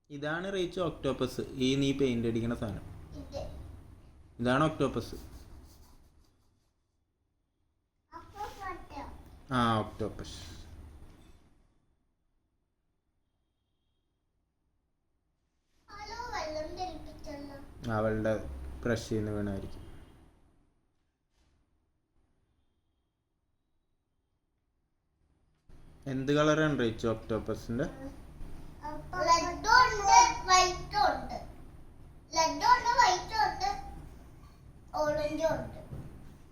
ഇതാണ് റേച്ചു ഒക്ടോപ്പസ്. ഈ നീ പെയിന്റ് അടിക്കണ സാധനം ഇതാണ് ഒക്ടോപ്പസ്. ആ ഒക്ടോപ്പസ്. അവളുടെ ബ്രഷിൽ നിന്ന് വീണായിരിക്കും. എന്ത് കളറാണ് റേച്ചു ഒക്ടോപ്പസിന്റെ?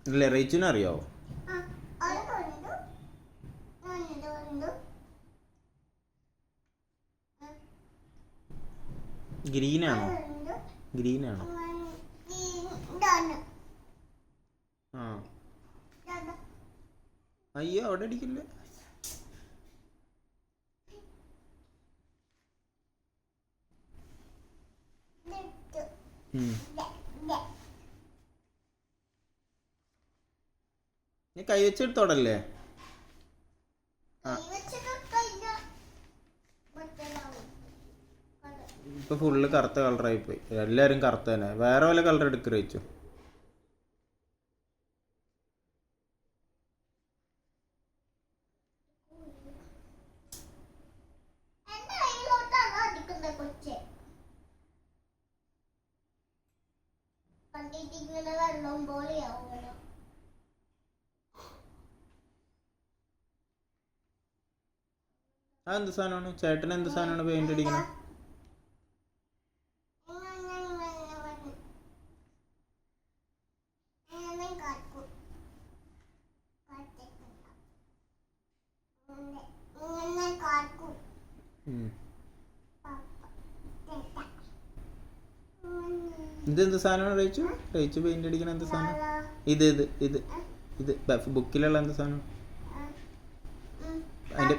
ഇല്ല, റേച്ചിന് അറിയാവോ? ഗ്രീനാണോ? ഗ്രീനാണോ? ആ അയ്യോ അവിടെ അടിക്കില്ല. നീ കൈ വെച്ചെടുത്തോടല്ലേ? ഇപ്പൊ ഫുള്ള് കറുത്ത കളറായി പോയി. എല്ലാരും കറുത്ത തന്നെ. വേറെ വല്ല കളർ എടുക്കുക വെച്ചു. അതെന്ത് സാധനമാണ്? ചേട്ടൻ എന്ത് സാധനമാണ് പെയിന്റ് അടിക്കണം? ഇതെന്ത് സാധനമാണ് റേച്ചു? റേച്ചു പെയിന്റ് അടിക്കണ എന്ത് സാധനം? ഇത് ഇത് ഇത് ഇത് ബുക്കിലുള്ള എന്ത് സാധനം? അതിന്റെ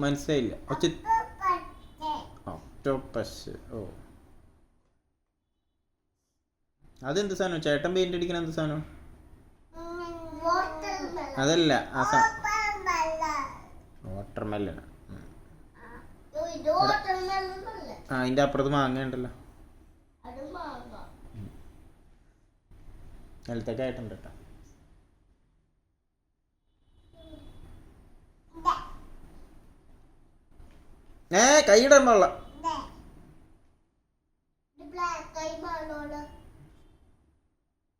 മനസ്സിലായില്ല. ഒക്ടോപ്പസ്. ഓ അതെന്ത് സാധനം? ചേട്ടൻ പെയിന്റ് അടിക്കണ എന്ത് സാധനം? അതല്ല, ആ സാധനം വാട്ടർമെല്ലൺ. ആ അതിന്റെ അപ്പുറത്ത് മാങ്ങ ഉണ്ടല്ലോ. നിലത്തൊക്കെ ആയിട്ടുണ്ട് കേട്ടോ. കൈയിടാൻ പാടില്ല.